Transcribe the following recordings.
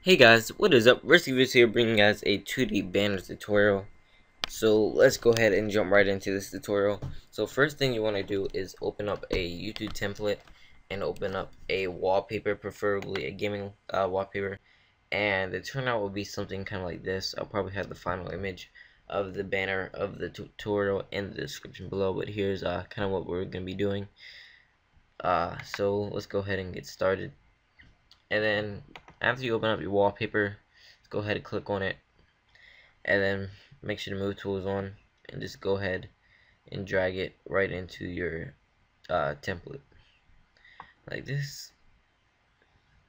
Hey guys, what is up? Risky here bringing us a 2D banner tutorial. So let's go ahead and jump right into this tutorial. So first thing you want to do is open up a YouTube template and open up a wallpaper, preferably a gaming wallpaper. And the turnout will be something kind of like this. I'll probably have the final image of the banner of the tutorial in the description below. But here's kind of what we're going to be doing. So let's go ahead and get started. And then after you open up your wallpaper, go ahead and click on it, and then make sure the move tool is on, and just go ahead and drag it right into your template like this,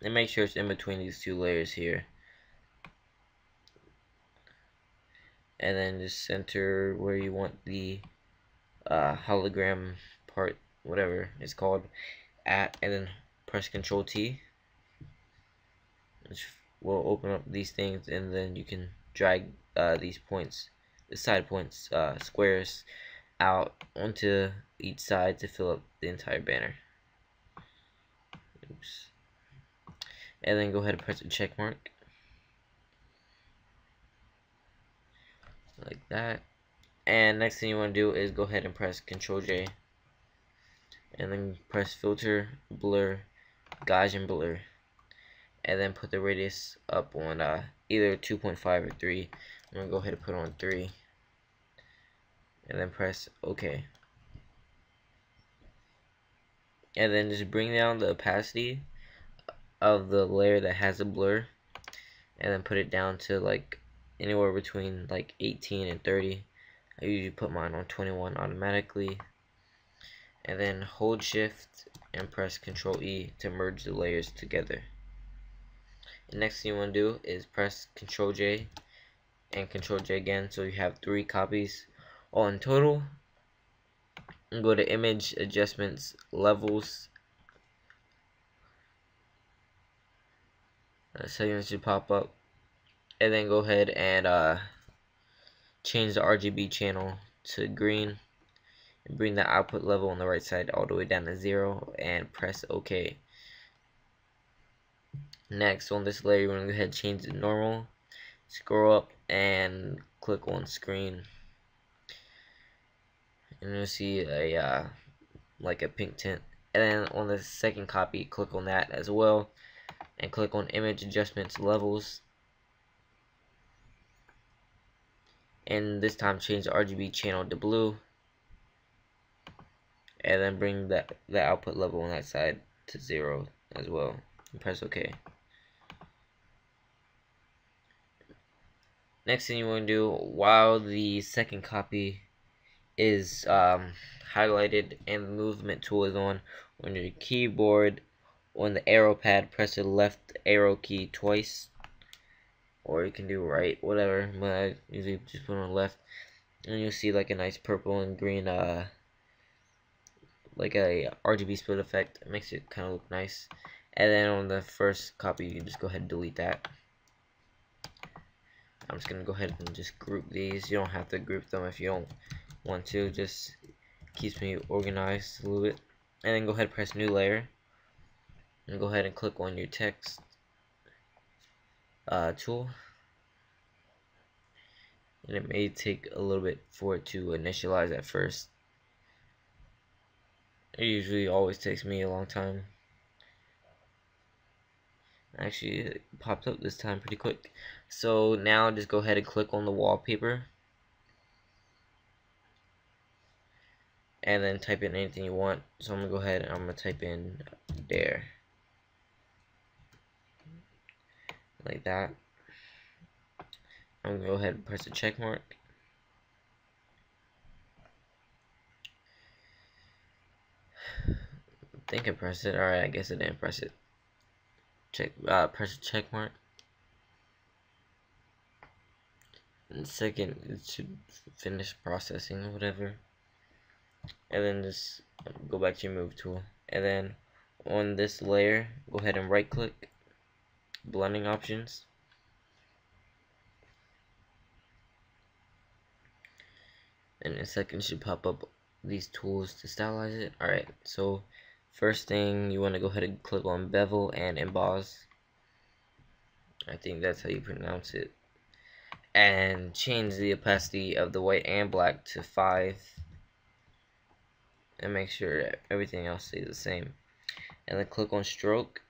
and make sure it's in between these two layers here, and then just center where you want the hologram part, whatever it's called, at, and then press Ctrl T, which will open up these things, and then you can drag these points, the side points, squares, out onto each side to fill up the entire banner. Oops. And then go ahead and press the check mark like that. And next thing you want to do is go ahead and press Ctrl J, and then press filter, blur, Gaussian blur, and then put the radius up on either 2.5 or 3. I'm gonna go ahead and put on 3, and then press OK. And then just bring down the opacity of the layer that has a blur, and then put it down to like anywhere between like 18 and 30. I usually put mine on 21 automatically, and then hold shift and press Ctrl E to merge the layers together. The next thing you want to do is press Ctrl J and Ctrl J again, so you have 3 copies all in total. And go to image adjustments, levels, settings should pop up, and then go ahead and change the RGB channel to green, and bring the output level on the right side all the way down to 0, and press OK. Next, on this layer, you want to go ahead and change it to normal, scroll up and click on screen, and you'll see a like a pink tint. And then on the second copy, click on that as well, and click on image adjustments, levels, and this time change the RGB channel to blue, and then bring the output level on that side to 0 as well, and press OK. Next thing you want to do, while the second copy is highlighted and the movement tool is on your keyboard, on the arrow pad, press the left arrow key twice, or you can do right, whatever, but I usually just put on left, and you'll see like a nice purple and green like a RGB split effect. It makes it kind of look nice. And then on the first copy, you can just go ahead and delete that. I'm just gonna go ahead and just group these. You don't have to group them if you don't want to, just keeps me organized a little bit. And then go ahead and press new layer, and go ahead and click on your text tool, and it may take a little bit for it to initialize at first. It usually always takes me a long time. Actually, it popped up this time pretty quick. So now just go ahead and click on the wallpaper, and then type in anything you want. So I'm gonna go ahead and I'm gonna type in dare, like that. I'm gonna go ahead and press the check mark. I think I pressed it. Alright, I guess I didn't press it. Press the check mark. And second, it should finish processing or whatever. And then just go back to your move tool. And then on this layer, go ahead and right click, blending options. And in a second should pop up these tools to stylize it. Alright, so first thing you want to go ahead and click on bevel and emboss. I think that's how you pronounce it. And change the opacity of the white and black to 5. And make sure that everything else stays the same. And then click on stroke.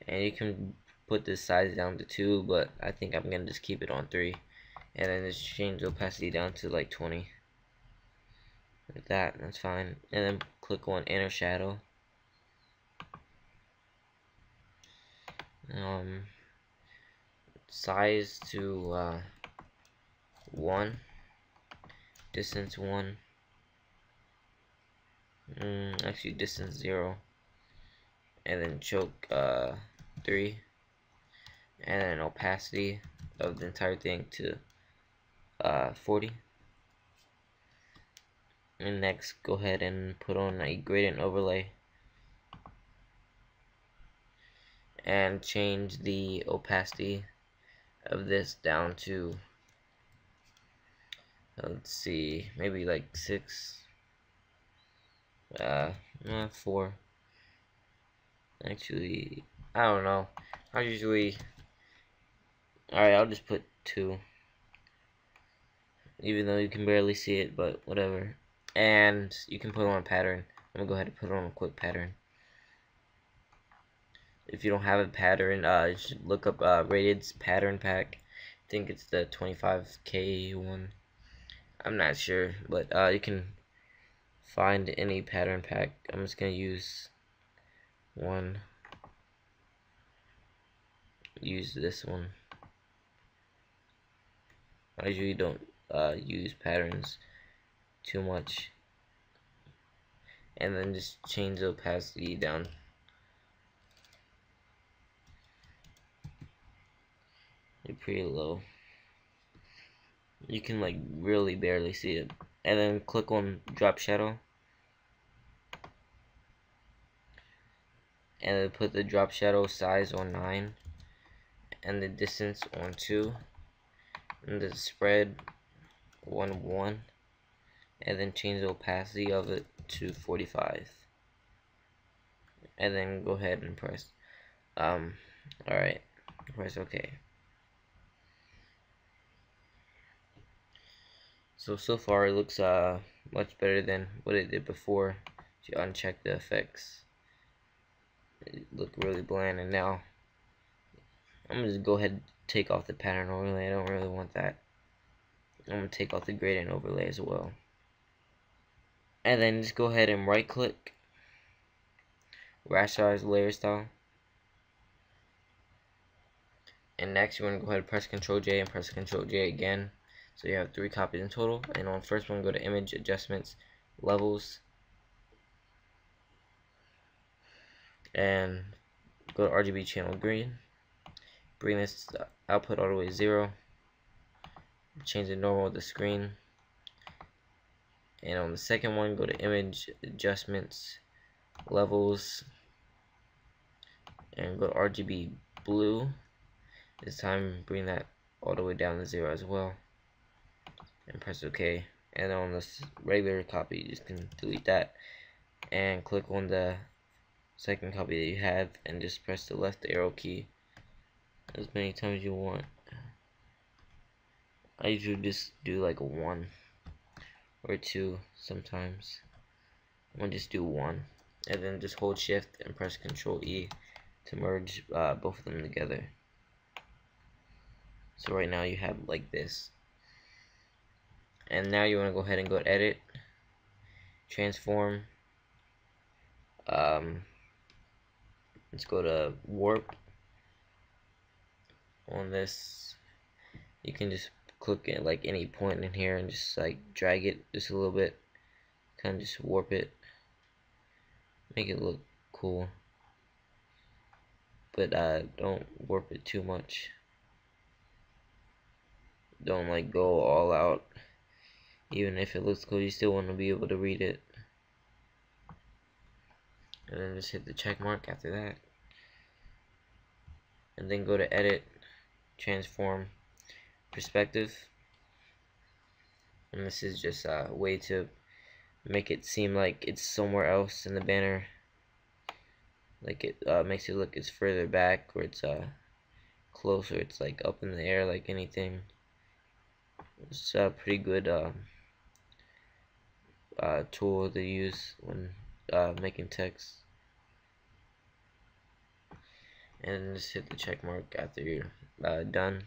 And you can put this size down to 2, but I think I'm gonna just keep it on 3. And then just change the opacity down to like 20. Like that, that's fine. And then click on inner shadow. Size to 1, distance 1, actually distance 0, and then choke 3, and then opacity of the entire thing to 40. And next, go ahead and put on a gradient overlay and change the opacity of this down to, let's see, maybe like 6, 4. Actually, I don't know. I usually, alright, I'll just put 2, even though you can barely see it, but whatever. And you can put on a pattern. I'm gonna go ahead and put on a quick pattern. If you don't have a pattern, you should look up Rated's pattern pack. I think it's the 25K one. I'm not sure, but you can find any pattern pack. I'm just gonna use one. Use this one. I usually don't use patterns too much. And then just change the opacity down. Pretty low. You can like really barely see it. And then click on drop shadow. And then put the drop shadow size on 9. And the distance on 2. And the spread 1. And then change the opacity of it to 45. And then go ahead and press alright, press OK. So far it looks much better than what it did before. If you uncheck the effects, it looked really bland. And now I'm gonna just go ahead and take off the pattern overlay. I don't really want that. I'm gonna take off the gradient overlay as well. And then just go ahead and right click, rasterize layer style. And next you want to go ahead and press Ctrl J and press Ctrl J again. So you have 3 copies in total. And on the first one, go to image adjustments, levels, and go to RGB channel green. Bring this output all the way to 0. Change the normal of the screen. And on the second one, go to image adjustments, levels, and go to RGB blue. This time bring that all the way down to 0 as well. And press OK. And on this regular copy, you just can delete that and click on the second copy that you have and just press the left arrow key as many times as you want. I usually just do like a 1 or 2 sometimes. I'm gonna just do 1, and then just hold shift and press Ctrl E to merge both of them together. So right now you have like this. And now you want to go ahead and go to edit, transform, let's go to warp. On this, you can just click at like any point in here and just like drag it just a little bit, kind of just warp it, make it look cool, but don't warp it too much. Don't like go all out. Even if it looks cool, you still want to be able to read it. And then just hit the check mark after that. And then go to edit, transform, perspective. And this is just a way to make it seem like it's somewhere else in the banner. like it makes it look it's further back, or it's closer, it's like up in the air like anything. It's a pretty good tool to use when making text. And just hit the check mark after you're done.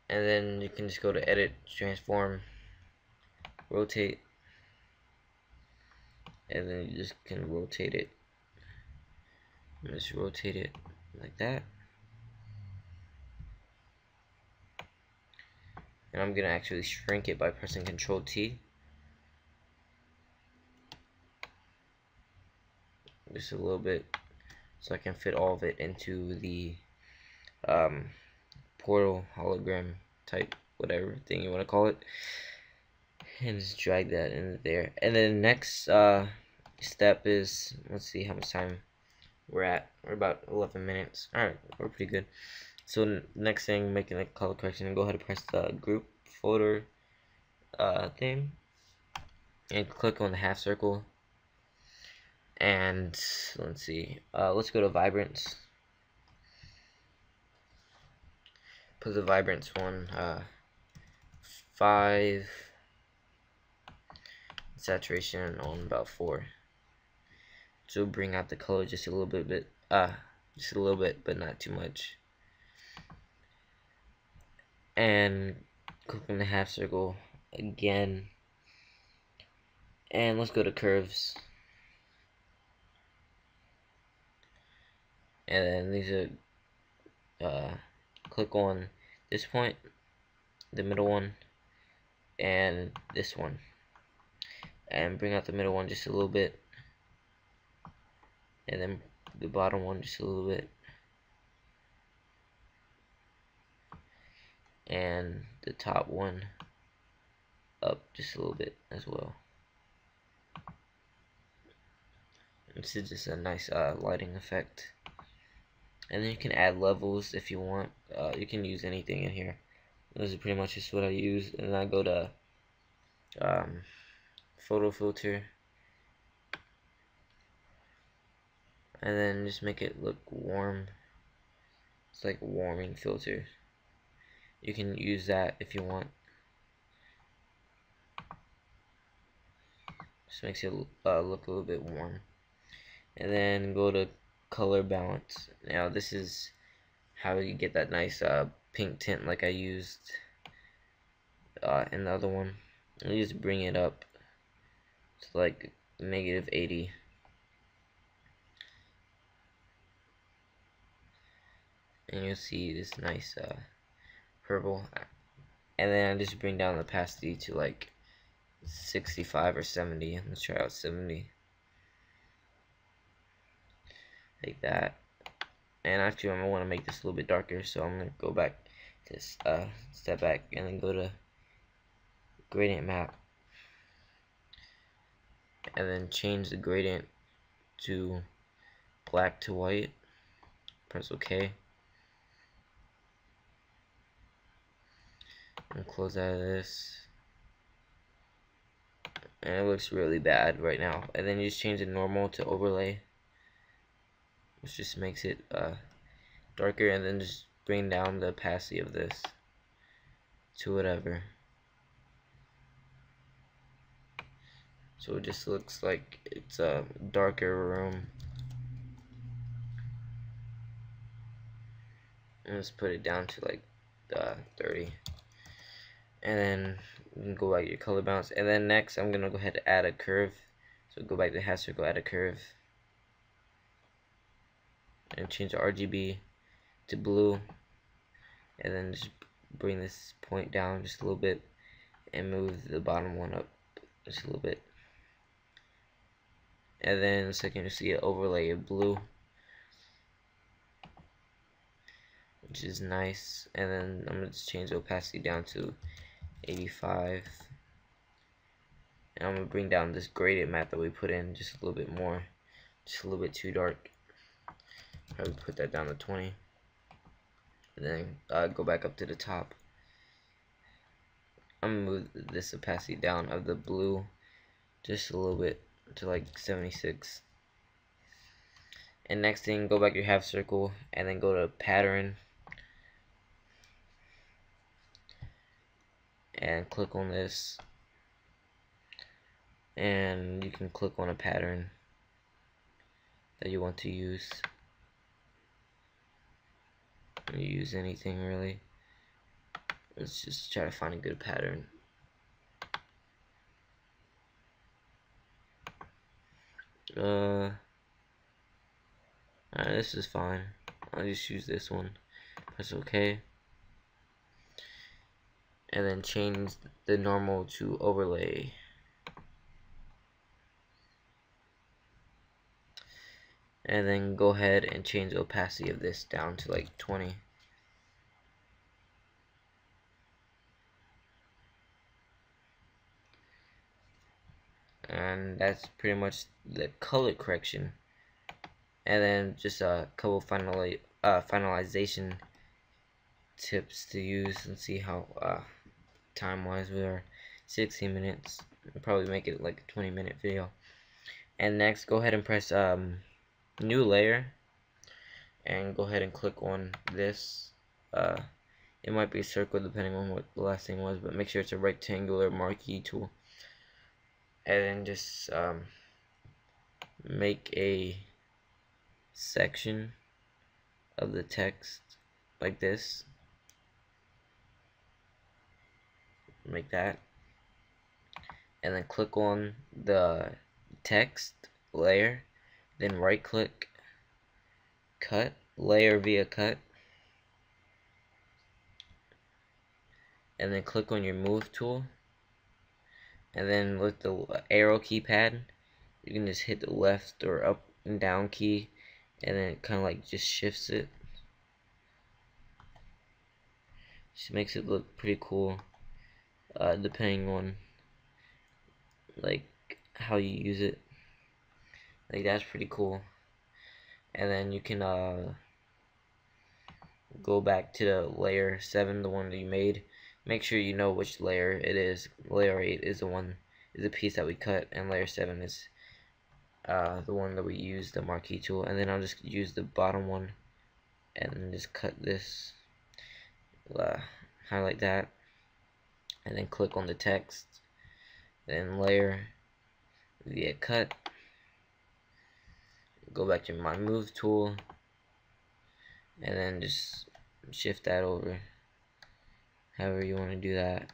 And then you can just go to edit, transform, rotate, and then you just can rotate it. Just rotate it like that. And I'm gonna actually shrink it by pressing Control T. Just a little bit, so I can fit all of it into the portal hologram type, whatever thing you want to call it, and just drag that in there. And then the next step is, let's see how much time we're at. We're about 11 minutes. Alright, we're pretty good. So next thing, making a color correction, and go ahead and press the group folder thing, and click on the half circle. And let's see, let's go to vibrance. Put the vibrance one 5, saturation on about 4, to bring out the color just a little bit, but not too much. And click on the half circle again, and let's go to curves. And then these are click on this point, the middle one, and this one, and bring out the middle one just a little bit, and then the bottom one just a little bit, and the top one up just a little bit as well. This is just a nice lighting effect. And then you can add levels if you want. You can use anything in here. This is pretty much just what I use. And I go to photo filter, and then just make it look warm. It's like a warming filter. You can use that if you want. Just makes it look a little bit warm. And then go to color balance. Now this is how you get that nice pink tint like I used in the other one. And you just bring it up to like -80. And you'll see this nice purple. And then I just bring down the opacity to like 65 or 70. Let's try out 70. Like that. And actually I want to make this a little bit darker, so I'm going to go back to this, step back, and then go to gradient map, and then change the gradient to black to white. Press OK, and close out of this. And it looks really bad right now. And then you just change the normal to overlay, which just makes it darker, and then just bring down the opacity of this to whatever. So it just looks like it's a darker room. And let's put it down to like 30. And then you can go back to your color balance. And then next I'm gonna go ahead and add a curve. So go back to the half circle, add a curve, and change the RGB to blue, and then just bring this point down just a little bit, and move the bottom one up just a little bit. And then in a second you see an overlay of blue, which is nice. And then I'm gonna just change the opacity down to 85, and I'm gonna bring down this gradient map that we put in just a little bit more, just a little bit too dark. Probably put that down to 20, and then go back up to the top. I'm gonna move this opacity down of the blue just a little bit, to like 76. And next thing, go back to your half circle and then go to pattern and click on this, and you can click on a pattern that you want to use. You use anything really. Let's just try to find a good pattern. Alright, this is fine. I'll just use this one. Press OK. And then change the normal to overlay. And then go ahead and change the opacity of this down to like 20. And that's pretty much the color correction. And then just a couple finalization tips to use, and see how time wise we are. 16 minutes. I'll probably make it like a 20-minute video. And next, go ahead and press new layer and go ahead and click on this. It might be a circle depending on what the last thing was, but make sure it's a rectangular marquee tool. And then just make a section of the text like this. Make that, and then click on the text layer, then right click, cut, layer via cut, and then click on your move tool, and then with the arrow keypad you can just hit the left or up and down key, and then it kind of like just shifts it. Just makes it look pretty cool, depending on like how you use it. Like, that's pretty cool. And then you can go back to the layer 7, the one that you made. Make sure you know which layer it is. Layer 8 is the piece that we cut, and layer 7 is the one that we use the marquee tool. And then I'll just use the bottom one and then just cut this, highlight that, and then click on the text, then layer via cut, go back to my move tool, and then just shift that over however you want to do that.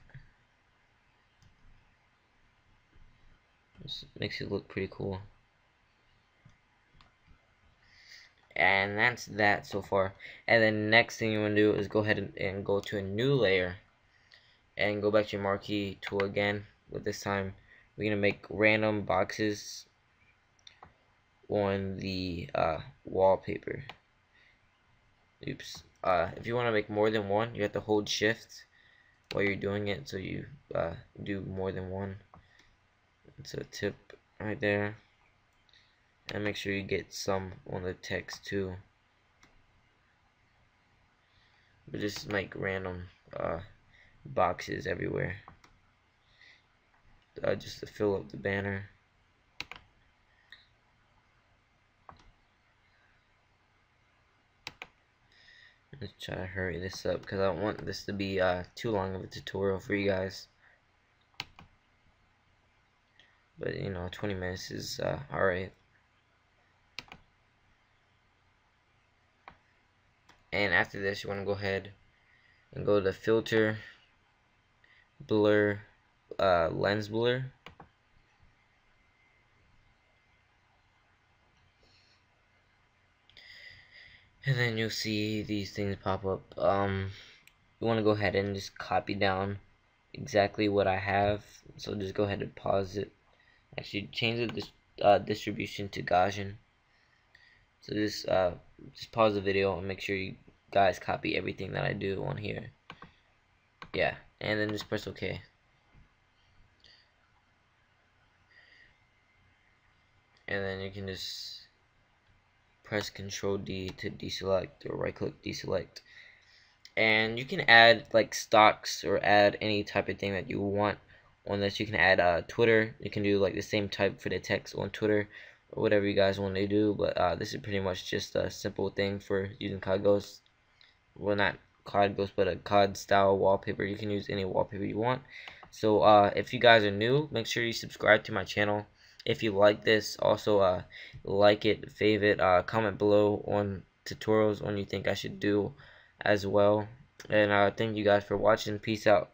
This makes it look pretty cool. And that's that so far. And then next thing you want to do is go ahead and go to a new layer and go back to your marquee tool again. But this time we're gonna make random boxes on the wallpaper. Oops. If you want to make more than one, you have to hold shift while you're doing it, so you do more than one. It's a tip right there. And make sure you get some on the text too. But just make random boxes everywhere, just to fill up the banner. Let's try to hurry this up because I don't want this to be too long of a tutorial for you guys. But you know, 20 minutes is alright. And after this, you want to go ahead and go to filter, blur, lens blur. And then you'll see these things pop up. You want to go ahead and just copy down exactly what I have. So just go ahead and pause it. Actually, change the distribution to Gaussian. So just pause the video and make sure you guys copy everything that I do on here. Yeah, and then just press OK. And then you can just press Ctrl D to deselect, or right click deselect. And you can add like stocks or add any type of thing that you want on this. You can add Twitter. You can do like the same type for the text on Twitter or whatever you guys want to do. But this is pretty much just a simple thing for using COD Ghost. Well, not COD Ghost, but a COD style wallpaper. You can use any wallpaper you want. So if you guys are new, make sure you subscribe to my channel. If you like this, also like it, favorite, comment below on tutorials on you think I should do as well. And thank you guys for watching. Peace out.